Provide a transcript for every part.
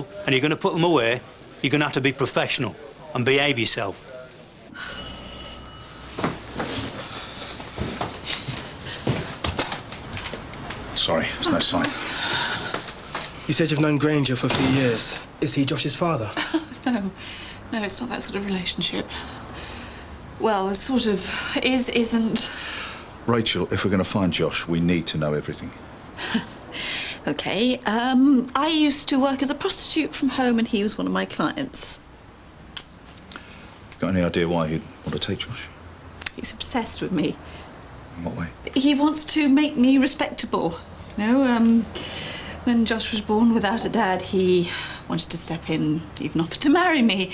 and you're going to put them away, you're going to have to be professional and behave yourself. Sorry, there's no sign. You said you've known Granger for a few years. Is he Josh's father? No, it's not that sort of relationship. Well, it sort of is, isn't. Rachel, if we're going to find Josh, we need to know everything. OK, I used to work as a prostitute from home and he was one of my clients. Got any idea why he'd want to take Josh? He's obsessed with me. In what way? He wants to make me respectable. You know, when Josh was born without a dad, he wanted to step in, even offered to marry me.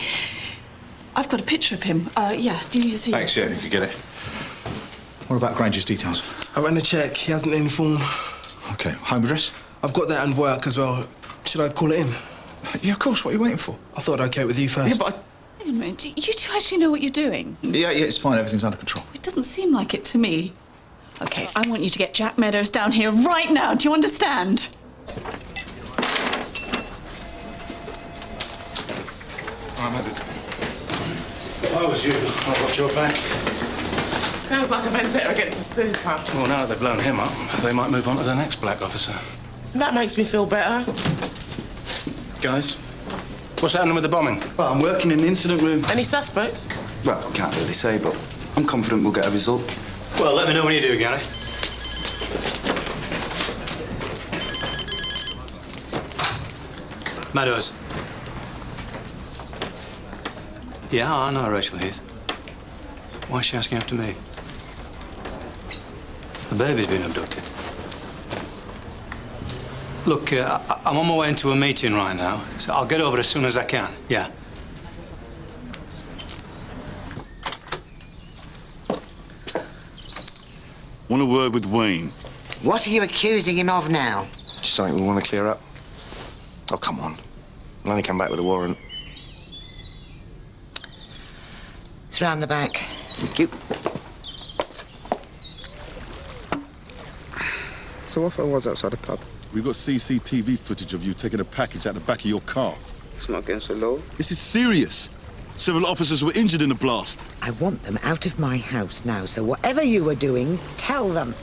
I've got a picture of him. Yeah, do you see? Thanks, yeah, you could get it. What about Granger's details? I ran a check. He hasn't any form. OK, home address? I've got that and work as well. Should I call it in? Yeah, of course. What are you waiting for? I thought I'd OK with you first. Yeah, but Wait a minute, do you two actually know what you're doing? Yeah, it's fine. Everything's under control. It doesn't seem like it to me. OK, I want you to get Jack Meadows down here right now. Do you understand? I'm at it. If I was you, I'd watch your back. Sounds like a vendetta against the super. Well, now that they've blown him up, they might move on to the next black officer. That makes me feel better. Guys, what's happening with the bombing? Well, I'm working in the incident room. Any suspects? Well, can't really say, but I'm confident we'll get a result. Well, let me know when you do, Gary. Meadows. Yeah, I know Rachel Heath. Why is she asking after me? The baby's been abducted. Look, I'm on my way into a meeting right now, so I'll get over as soon as I can, yeah. Want a word with Wayne? What are you accusing him of now? Just something we want to clear up. Oh, come on. I'll only come back with a warrant. It's round the back. Thank you. So what if I was outside the pub? We've got CCTV footage of you taking a package out the back of your car. It's not against the law. This is serious. Several officers were injured in the blast. I want them out of my house now, so whatever you were doing, tell them.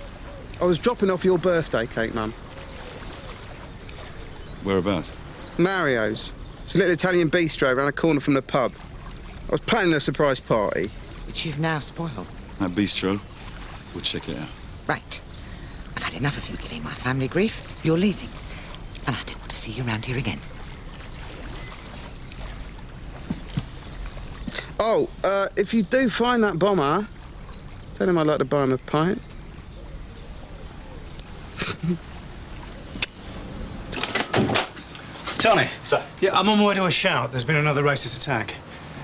I was dropping off your birthday cake, Mum. Whereabouts? Mario's. It's a little Italian bistro around the corner from the pub. I was planning a surprise party. Which you've now spoiled. That bistro. We'll check it out. Right. I've had enough of you giving my family grief. You're leaving. And I don't want to see you around here again. Oh, if you do find that bomber, tell him I'd like to buy him a pint. Tony. Sir? Yeah, I'm on my way to a shout. There's been another racist attack.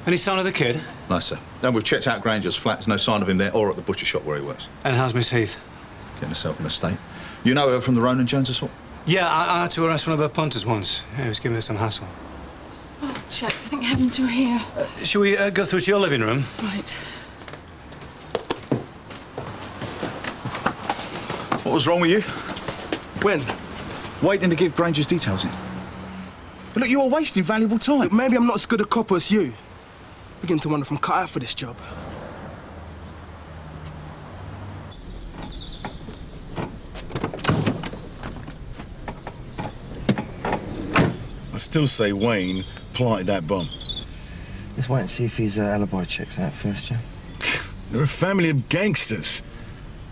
Any sign of the kid? No, sir. No, we've checked out Granger's flat. There's no sign of him there or at the butcher shop where he works. And how's Miss Heath? Getting herself in a state. You know her from the Ronan Jones assault? Yeah, I had to arrest one of her punters once. Yeah, he was giving her some hassle. Oh, Jack, thank heavens you're here. Shall we go through to your living room? Right. What was wrong with you? When? Waiting to give Granger's details in. But look, you're wasting valuable time. Look, maybe I'm not as good a cop as you. Begin to wonder if I'm cut out for this job. I still say Wayne planted that bomb. Let's wait and see if his alibi checks out first, yeah? They're a family of gangsters.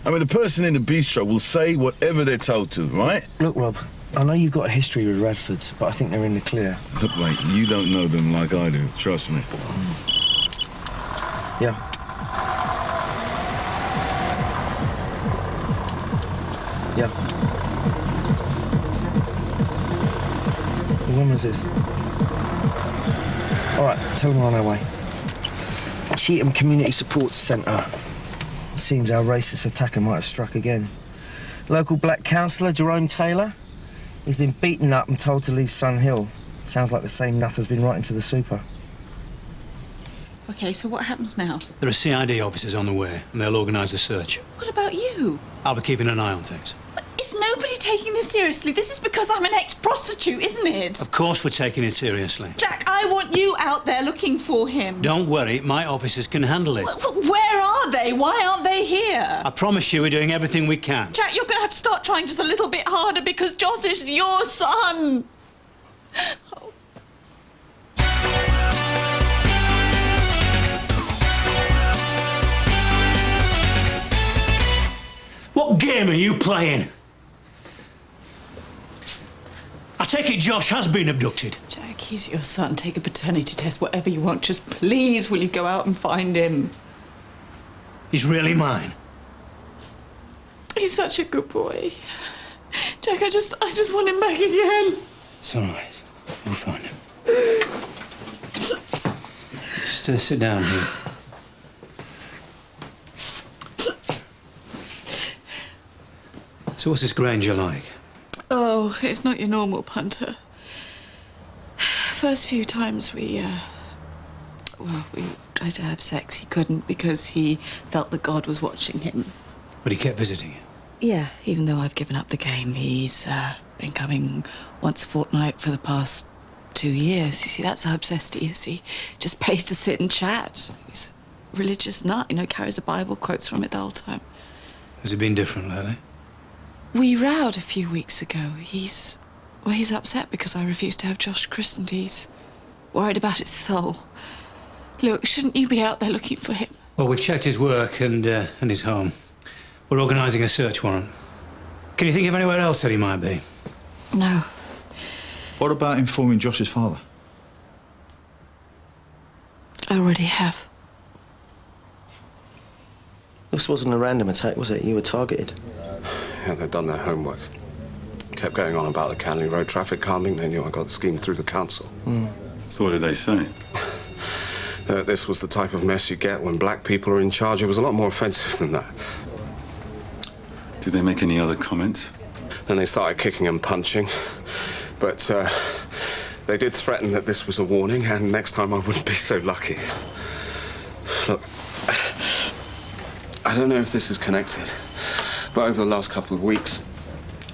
I mean, the person in the bistro will say whatever they're told to, right? Look, Rob, I know you've got a history with Radfords, but I think they're in the clear. Look, mate, you don't know them like I do. Trust me. Yeah. Yeah. When was this? All right, tell them we're on our way. Cheatham Community Support Centre. Seems our racist attacker might have struck again. Local black councillor, Jerome Taylor. He's been beaten up and told to leave Sun Hill. Sounds like the same nut has been writing to the super. OK, so what happens now? There are CID officers on the way, and they'll organise a search. What about you? I'll be keeping an eye on things. is nobody taking this seriously? This is because I'm an ex-prostitute, isn't it? Of course we're taking it seriously. Jack, I want you out there looking for him. Don't worry, my officers can handle it. But where are they? Why aren't they here? I promise you we're doing everything we can. Jack, you're going to have to start trying just a little bit harder because Joss is your son. What game are you playing? I take it Josh has been abducted. Jack, he's your son. Take a paternity test, whatever you want. Just please, will you go out and find him? He's really mine. He's such a good boy. Jack, I just want him back again. It's all right. We'll find him. Just sit down here. So what's this Granger like? Oh, it's not your normal punter. First few times we tried to have sex. He couldn't because he felt that God was watching him. But he kept visiting you? Yeah, even though I've given up the game, he's been coming once a fortnight for the past 2 years. You see, that's how obsessed he is. He just pays to sit and chat. He's a religious nut, you know, carries a Bible, quotes from it the whole time. Has it been different lately? We rowed a few weeks ago. He's upset because I refused to have Josh christened. He's worried about his soul. Look, shouldn't you be out there looking for him? Well, we've checked his work and his home. We're organising a search warrant. Can you think of anywhere else that he might be? No. What about informing Josh's father? I already have. This wasn't a random attack, was it? You were targeted. Yeah, they'd done their homework. Kept going on about the Canley Road traffic calming. They knew I got the scheme through the council. So what did they say? That this was the type of mess you get when black people are in charge. It was a lot more offensive than that. Did they make any other comments? Then they started kicking and punching. But they did threaten that this was a warning, and next time I wouldn't be so lucky. Look, I don't know if this is connected, but over the last couple of weeks,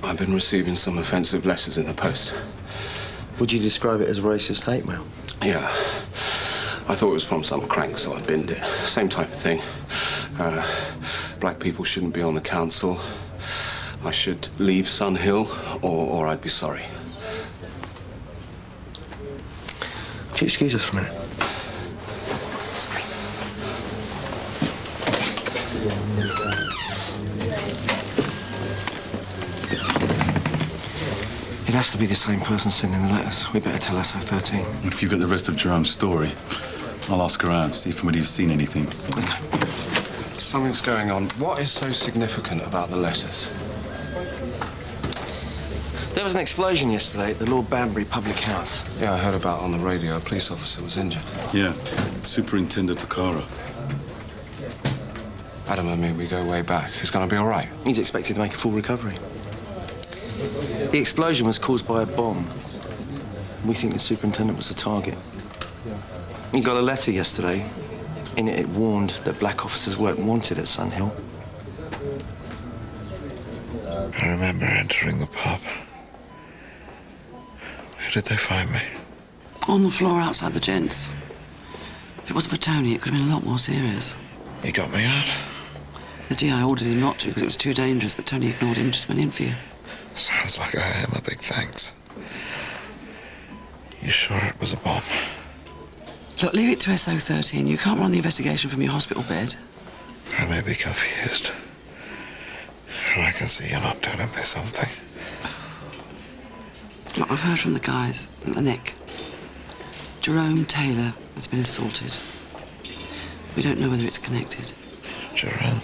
I've been receiving some offensive letters in the post. Would you describe it as racist hate mail? Yeah. I thought it was from some crank, so I binned it. Same type of thing. Black people shouldn't be on the council. I should leave Sunhill, or I'd be sorry. Could you excuse us for a minute? It has to be the same person sending the letters. We better tell SO13. If you've got the rest of Jerome's story, I'll ask around, see if anybody's seen anything. Okay. Something's going on. What is so significant about the letters? There was an explosion yesterday at the Lord Banbury Public House. Yeah, I heard about on the radio. A police officer was injured. Yeah, Superintendent Okaro. Adam and me, we go way back. He's gonna be all right. He's expected to make a full recovery. The explosion was caused by a bomb. We think the superintendent was the target. He got a letter yesterday. In it, it warned that black officers weren't wanted at Sunhill. I remember entering the pub. Where did they find me? On the floor outside the gents. If it wasn't for Tony, it could have been a lot more serious. He got me out. The DI ordered him not to because it was too dangerous, but Tony ignored him and just went in for you. Sounds like I owe him a big thanks. You sure it was a bomb? Look, leave it to SO13. You can't run the investigation from your hospital bed. I may be confused. But I can see you're not telling me something. Look, I've heard from the guys at the Nick. Jerome Taylor has been assaulted. We don't know whether it's connected. Jerome?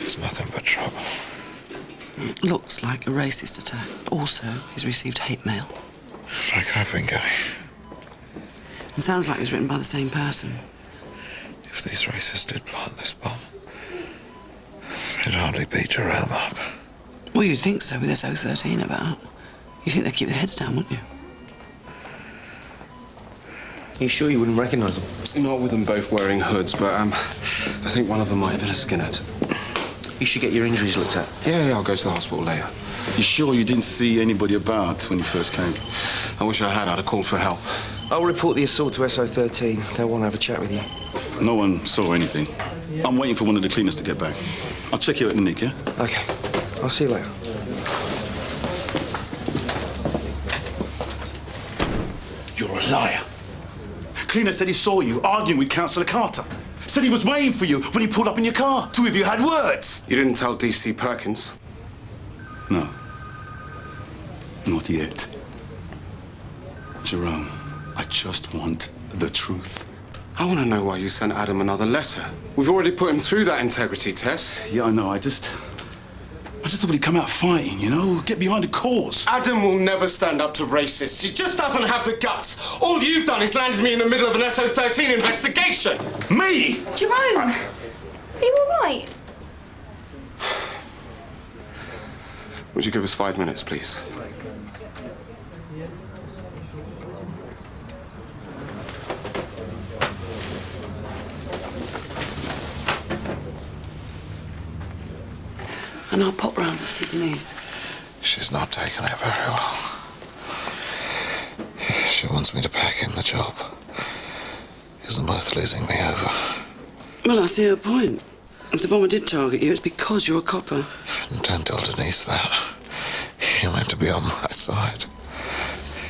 It's nothing but trouble. Looks like a racist attack. Also, he's received hate mail. Like I've been getting. It sounds like it was written by the same person. If these racists did plant this bomb, they'd hardly beat Jerome up. Well, you'd think so with SO13 about. You'd think they'd keep their heads down, wouldn't you? You sure you wouldn't recognise them? Not with them both wearing hoods, but I think one of them might have been a skinhead. You should get your injuries looked at. Yeah, I'll go to the hospital later. You sure you didn't see anybody about when you first came? I wish I had. I'd have called for help. I'll report the assault to SO13. They'll want to have a chat with you. No one saw anything. I'm waiting for one of the cleaners to get back. I'll check you out in the nick, yeah? OK. I'll see you later. You're a liar. Cleaner said he saw you arguing with Councillor Carter. Said he was waiting for you when he pulled up in your car. Two of you had words. You didn't tell DC Perkins? No. Not yet. Jerome, I just want the truth. I want to know why you sent Adam another letter. We've already put him through that integrity test. Yeah, I know. I just thought he'd come out fighting, you know? Get behind a cause. Adam will never stand up to racists. He just doesn't have the guts. All you've done is landed me in the middle of an SO13 investigation. Me? Jerome, are you all right? Would you give us 5 minutes, please? And I'll pop round and see Denise. She's not taking it very well. She wants me to pack in the job. Isn't worth losing me over. Well, I see her point. If the bomber did target you, it's because you're a copper. Don't tell Denise that. You're meant to be on my side.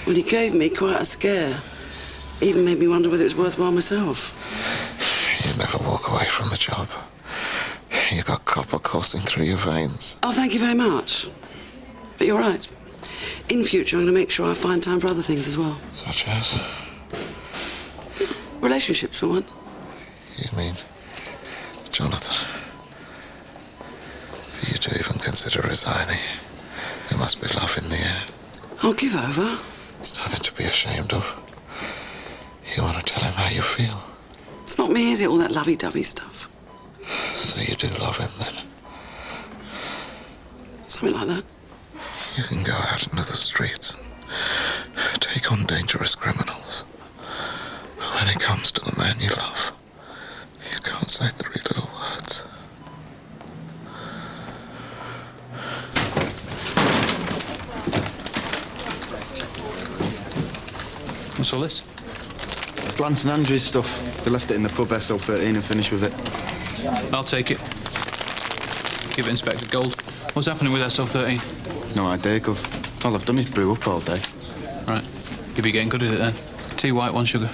Well, he gave me quite a scare. Even made me wonder whether it was worthwhile myself. You never walk away from the job. You got copper coursing through your veins. Oh, thank you very much. But you're right. In future, I'm going to make sure I find time for other things as well. Such as? Relationships, for one. You mean Jonathan? For you to even consider resigning, there must be love in the air. I'll give over. It's nothing to be ashamed of. You want to tell him how you feel. It's not me, is it, all that lovey-dovey stuff? So you do love him, then? Something like that. You can go out into the streets and take on dangerous criminals. But when it comes to the man you love, you can't say 3 little words. What's all this? It's Lance and Andrew's stuff. They left it in the pub SO13 and finished with it. I'll take it. Give it Inspector Gold. What's happening with SO13? No idea, Gov. All I've done is brew up all day. Right. You'll be getting good at it then. 2 white, 1 sugar.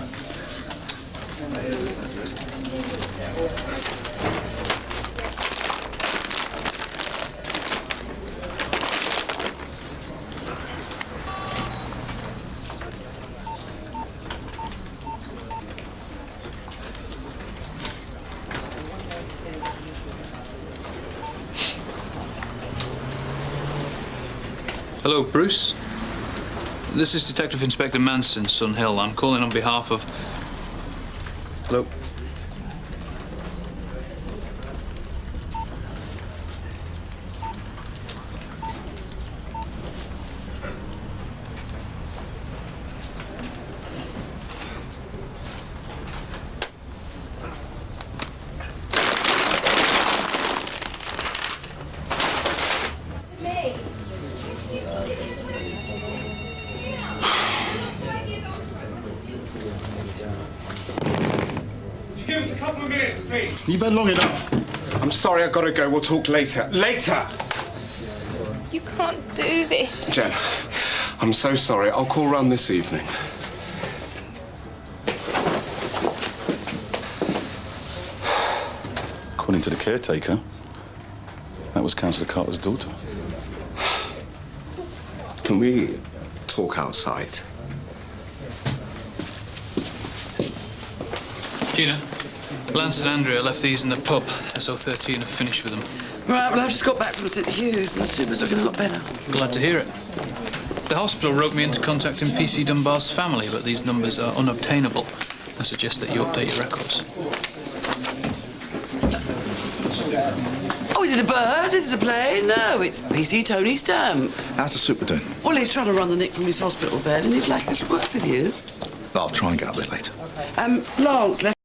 Hello, Bruce. This is Detective Inspector Manson, Sun Hill. I'm calling on behalf of... Hello? Give us a couple of minutes, please. You've had long enough. I'm sorry, I've got to go. We'll talk later. Later! You can't do this. Jen, I'm so sorry. I'll call round this evening. According to the caretaker, that was Councillor Carter's daughter. Can we talk outside? Gina, Lance and Andrea left these in the pub. SO13 have finished with them. Right, well, I've just got back from St Hugh's and the soup is looking a lot better. Glad to hear it. The hospital wrote me into contacting PC Dunbar's family, but these numbers are unobtainable. I suggest that you update your records. Oh, is it a bird? Is it a plane? No, it's PC Tony Stamp. How's the super doing? Well, he's trying to run the nick from his hospital bed and he'd like a little word with you. I'll try and get up there later. Lance left